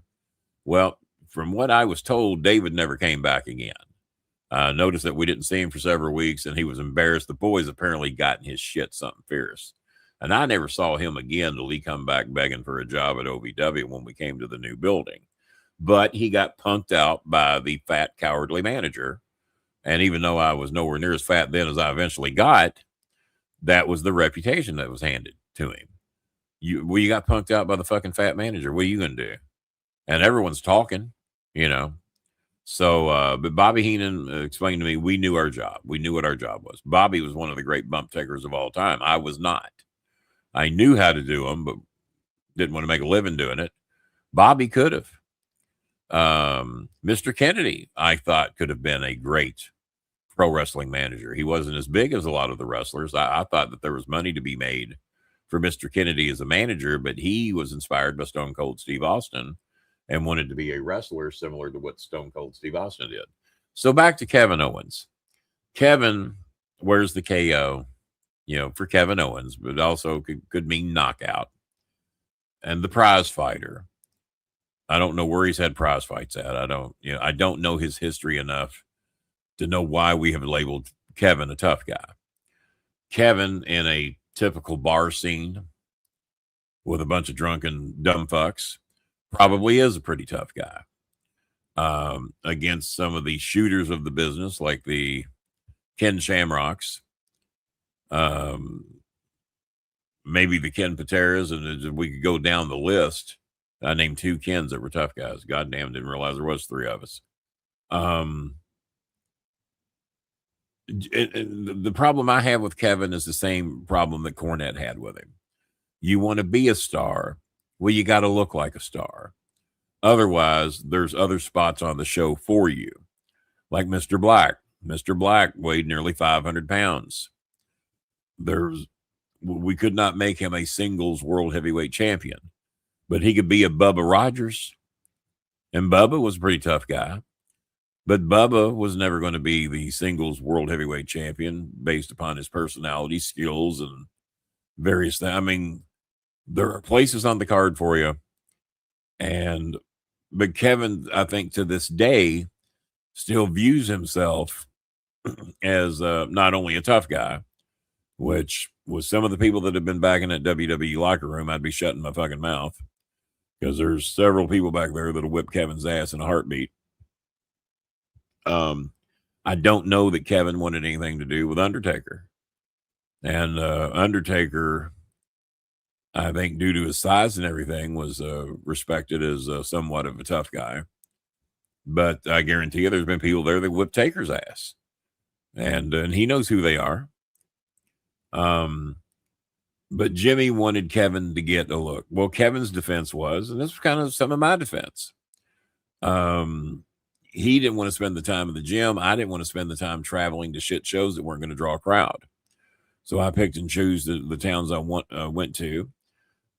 Well, from what I was told, David never came back again. Noticed that we didn't see him for several weeks, and he was embarrassed. The boys apparently gotten his shit something fierce. And I never saw him again till he come back begging for a job at OVW when we came to the new building. But he got punked out by the fat, cowardly manager. And even though I was nowhere near as fat then as I eventually got, that was the reputation that was handed to him. You got punked out by the fucking fat manager. What are you going to do? And everyone's talking, you know. So, but Bobby Heenan explained to me, we knew our job. We knew what our job was. Bobby was one of the great bump takers of all time. I was not. I knew how to do them, but didn't want to make a living doing it. Bobby could have. Mr. Kennedy, I thought, could have been a great pro wrestling manager. He wasn't as big as a lot of the wrestlers. I thought that there was money to be made for Mr. Kennedy as a manager, but he was inspired by Stone Cold Steve Austin and wanted to be a wrestler similar to what Stone Cold Steve Austin did. So back to Kevin Owens. Kevin wears the KO, you know, for Kevin Owens, but also could mean knockout. And the prize fighter. I don't know where he's had prize fights at. I don't know his history enough to know why we have labeled Kevin a tough guy. Kevin, in a typical bar scene with a bunch of drunken dumb fucks, probably is a pretty tough guy. Against some of the shooters of the business, like the Ken Shamrocks, maybe the Ken Pateras, and we could go down the list. I named 2 Kens that were tough guys. Goddamn, didn't realize there was 3 of us. The problem I have with Kevin is the same problem that Cornette had with him. You want to be a star, well, you got to look like a star. Otherwise, there's other spots on the show for you. Like Mr. Black. Mr. Black weighed nearly 500 pounds. We could not make him a singles world heavyweight champion, but he could be a Bubba Rogers. And Bubba was a pretty tough guy. But Bubba was never going to be the singles world heavyweight champion based upon his personality, skills, and various things. I mean, there are places on the card for you. But Kevin, I think to this day, still views himself as not only a tough guy, which with some of the people that have been back in that WWE locker room, I'd be shutting my fucking mouth because there's several people back there that'll whip Kevin's ass in a heartbeat. I don't know that Kevin wanted anything to do with Undertaker. And Undertaker, I think due to his size and everything, was respected as somewhat of a tough guy. But I guarantee you there's been people there that whip Taker's ass. And he knows who they are. But Jimmy wanted Kevin to get a look. Well, Kevin's defense was, and this was kind of some of my defense. He didn't want to spend the time in the gym. I didn't want to spend the time traveling to shit shows that weren't going to draw a crowd. So I picked and chose the towns I went to.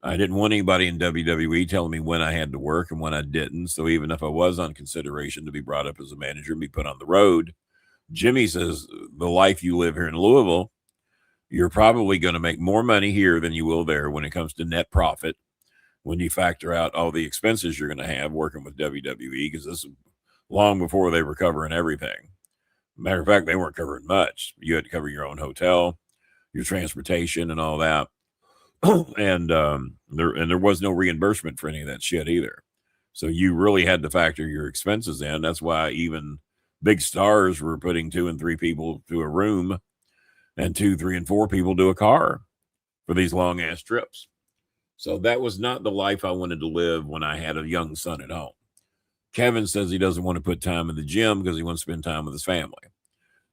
I didn't want anybody in WWE telling me when I had to work and when I didn't. So even if I was on consideration to be brought up as a manager and be put on the road, Jimmy says, the life you live here in Louisville, you're probably going to make more money here than you will there when it comes to net profit, when you factor out all the expenses you're going to have working with WWE, because this is long before they were covering everything. Matter of fact, they weren't covering much. You had to cover your own hotel, your transportation, and all that. And there was no reimbursement for any of that shit either. So you really had to factor your expenses in. That's why even big stars were putting 2 and 3 people to a room and 2, 3, and 4 people to a car for these long ass trips. So that was not the life I wanted to live when I had a young son at home. Kevin says he doesn't want to put time in the gym because he wants to spend time with his family.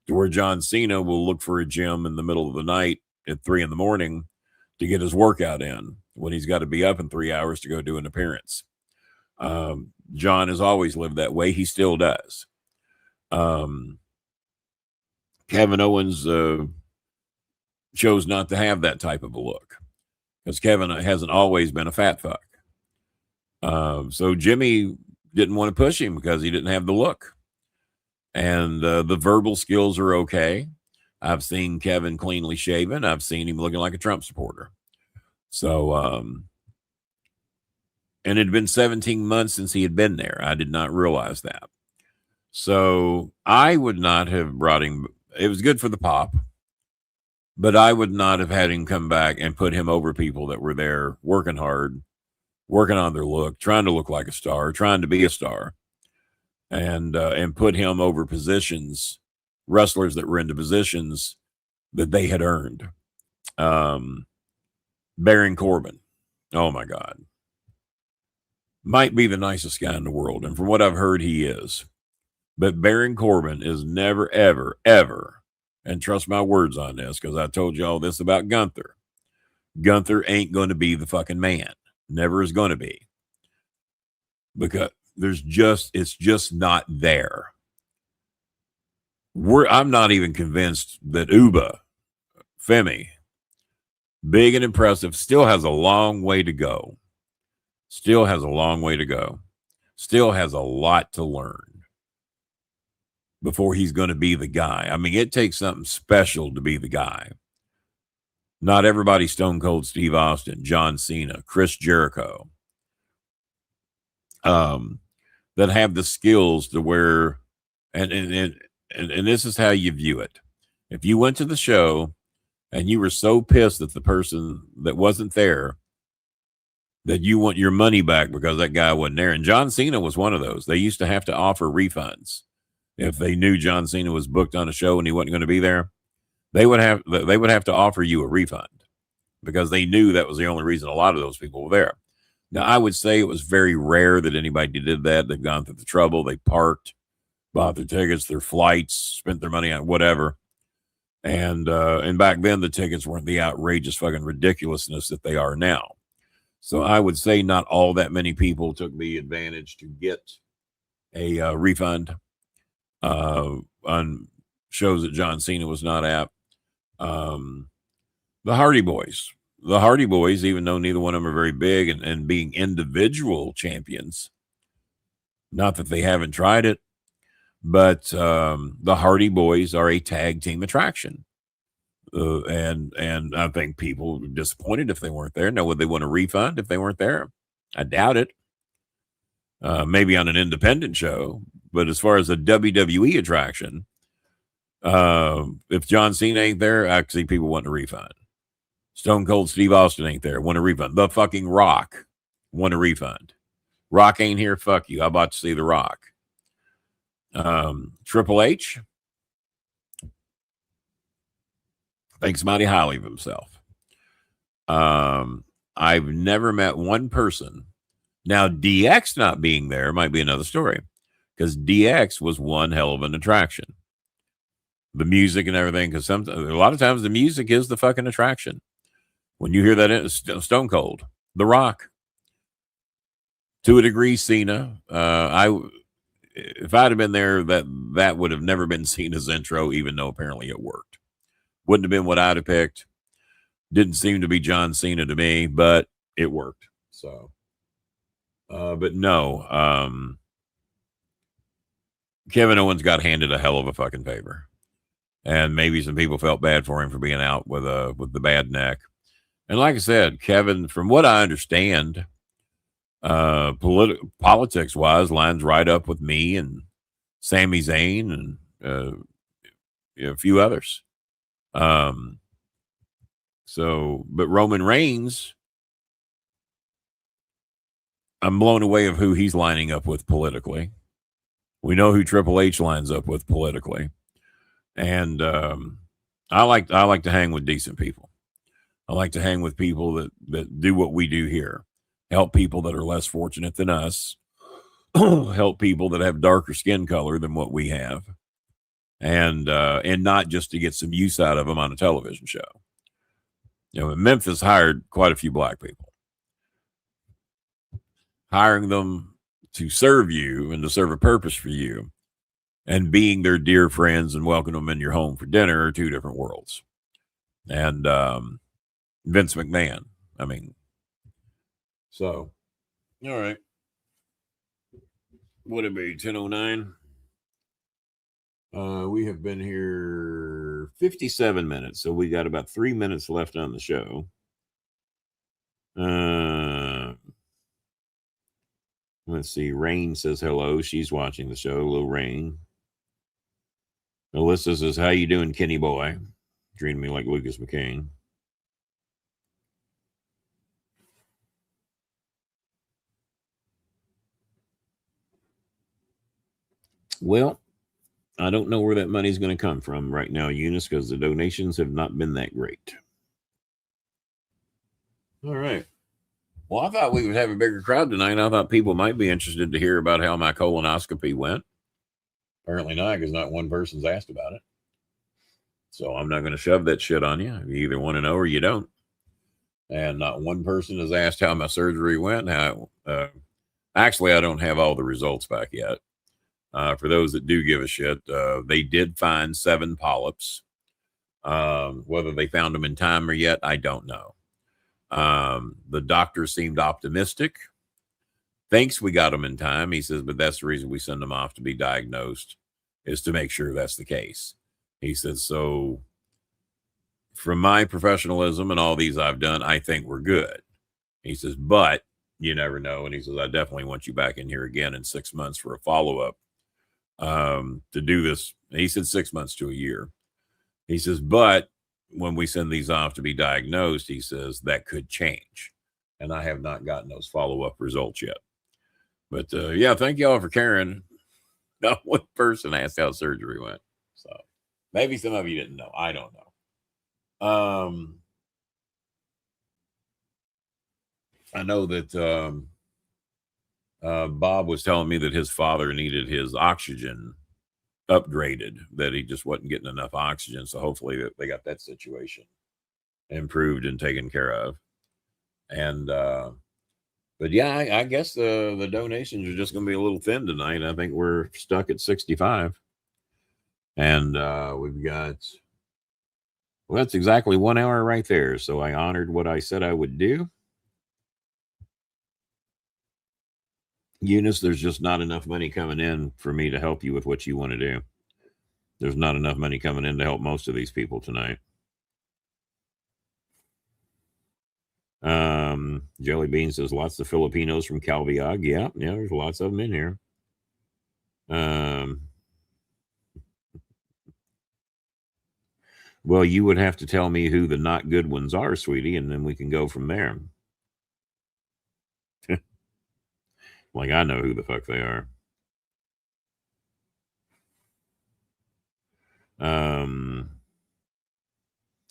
To where John Cena will look for a gym in the middle of the night at 3 a.m. to get his workout in when he's got to be up in 3 hours to go do an appearance. John has always lived that way. He still does. Kevin Owens chose not to have that type of a look because Kevin hasn't always been a fat fuck. So Jimmy didn't want to push him because he didn't have the look. And the verbal skills are okay. I've seen Kevin cleanly shaven. I've seen him looking like a Trump supporter. So, and it had been 17 months since he had been there. I did not realize that. So I would not have brought him. It was good for the pop, but I would not have had him come back and put him over people that were there working hard, working on their look, trying to look like a star, trying to be a star, and put him over wrestlers that were into positions that they had earned. Baron Corbin, oh my God, might be the nicest guy in the world, and from what I've heard, he is. But Baron Corbin is never, ever, ever, and trust my words on this, because I told you all this about Gunther. Gunther ain't going to be the fucking man. Never is going to be. Because it's just not there. I'm not even convinced that Uba, Femi, big and impressive, still has a long way to go. Still has a long way to go. Still has a lot to learn before he's going to be the guy. I mean, it takes something special to be the guy. Not everybody Stone Cold Steve Austin, John Cena, Chris Jericho, that have the skills to where, and this is how you view it. If you went to the show and you were so pissed at the person that wasn't there that you want your money back because that guy wasn't there, and John Cena was one of those. They used to have to offer refunds if they knew John Cena was booked on a show and he wasn't going to be there. They would have to offer you a refund because they knew that was the only reason a lot of those people were there. Now, I would say it was very rare that anybody did that. They've gone through the trouble. They parked, bought their tickets, their flights, spent their money on whatever. And back then, the tickets weren't the outrageous fucking ridiculousness that they are now. So I would say not all that many people took the advantage to get a refund on shows that John Cena was not at. The Hardy Boys. The Hardy Boys, even though neither one of them are very big and being individual champions, not that they haven't tried it, but the Hardy Boys are a tag team attraction. And I think people were disappointed if they weren't there. Now, would they want a refund if they weren't there? I doubt it. Maybe on an independent show. But as far as a WWE attraction, if John Cena ain't there, I see people want a refund. Stone Cold Steve Austin ain't there, want a refund. The fucking Rock want a refund. Rock ain't here, fuck you. I'm about to see The Rock. Triple H thinks mighty highly of himself. I've never met one person. Now, DX not being there might be another story, because DX was one hell of an attraction. The music and everything, because a lot of times the music is the fucking attraction. When you hear that, it's Stone Cold, The Rock, to a degree, Cena. If I'd have been there, that would have never been Cena's intro, even though apparently it worked. Wouldn't have been what I'd have picked. Didn't seem to be John Cena to me, but it worked. So, but no, Kevin Owens got handed a hell of a fucking favor, and maybe some people felt bad for him for being out with the bad neck. And like I said, Kevin, from what I understand, politics wise, lines right up with me and Sami Zayn and a few others. So, but Roman Reigns, I'm blown away of who he's lining up with politically. We know who Triple H lines up with politically, and I like to hang with decent people. I like to hang with people that do what we do here, help people that are less fortunate than us, help people that have darker skin color than what we have, and not just to get some use out of them on a television show. You know, Memphis hired quite a few black people. Hiring them to serve you and to serve a purpose for you, and being their dear friends and welcoming them in your home for dinner are two different worlds. And Vince McMahon, I mean, so, all right. Would it be 10:09? We have been here 57 minutes, so we got about 3 minutes left on the show. Let's see. Rain says hello. She's watching the show. Hello, Rain. Alyssa says, how you doing, Kenny boy? Treating me like Lucas McCain. Well, I don't know where that money's going to come from right now, Eunice, because the donations have not been that great. All right. Well, I thought we would have a bigger crowd tonight. I thought people might be interested to hear about how my colonoscopy went. Apparently not, because not one person's asked about it. So I'm not going to shove that shit on you. You either want to know or you don't. And not one person has asked how my surgery went. Actually, I don't have all the results back yet. For those that do give a shit, they did find 7 polyps. Whether they found them in time or yet, I don't know. The doctor seemed optimistic. Thinks we got them in time. He says, but that's the reason we send them off to be diagnosed, is to make sure that's the case. He says, so from my professionalism and all these I've done, I think we're good. He says, but you never know. And he says, I definitely want you back in here again in 6 months for a follow-up to do this. He said 6 months to a year. He says, but when we send these off to be diagnosed, he says that could change. And I have not gotten those follow-up results yet. But yeah, thank y'all for caring. Not one person asked how surgery went. So maybe some of you didn't know. I don't know. I know that Bob was telling me that his father needed his oxygen upgraded, that he just wasn't getting enough oxygen. So hopefully they got that situation improved and taken care of. And but yeah, I guess the donations are just going to be a little thin tonight. I think we're stuck at 65. And we've got, well, that's exactly 1 hour right there. So I honored what I said I would do. Eunice, there's just not enough money coming in for me to help you with what you want to do. There's not enough money coming in to help most of these people tonight. Jelly Bean says lots of Filipinos from Calviag. Yeah, there's lots of them in here. Well, you would have to tell me who the not good ones are, sweetie, and then we can go from there. Like I know who the fuck they are.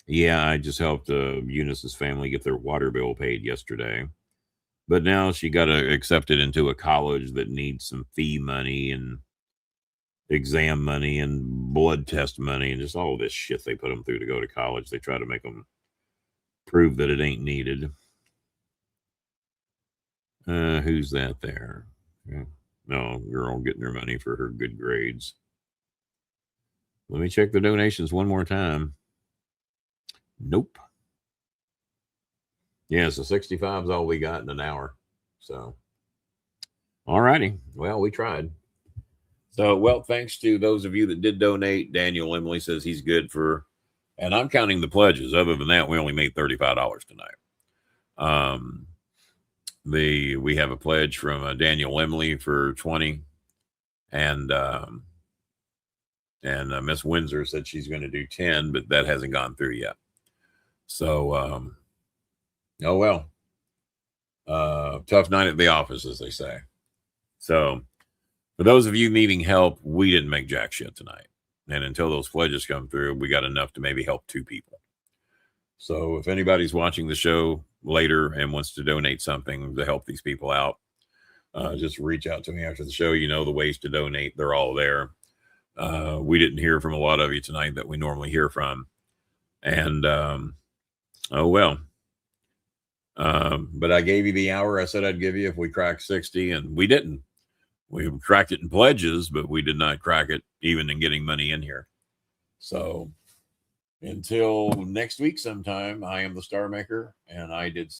Yeah, I just helped Eunice's family get their water bill paid yesterday. But now she got accepted into a college that needs some fee money and exam money and blood test money and just all this shit they put them through to go to college. They try to make them prove that it ain't needed. Who's that there? No, girl getting her money for her good grades. Let me check the donations one more time. Nope. Yeah, so 65 is all we got in an hour. So, all righty. Well, we tried. So, well, thanks to those of you that did donate. Daniel Emily says he's good for, and I'm counting the pledges. Other than that, we only made $35 tonight. We have a pledge from Daniel Emily for 20, and Miss Windsor said she's going to do 10, but that hasn't gone through yet. So, oh well. Tough night at the office, as they say. So, for those of you needing help, we didn't make jack shit tonight. And until those pledges come through, we got enough to maybe help 2 people. So if anybody's watching the show later and wants to donate something to help these people out, just reach out to me after the show. You know the ways to donate. They're all there. We didn't hear from a lot of you tonight that we normally hear from. And, oh, well. But I gave you the hour I said I'd give you if we cracked 60, and we didn't. We cracked it in pledges, but we did not crack it even in getting money in here. So until next week sometime, I am the Star Maker, and I did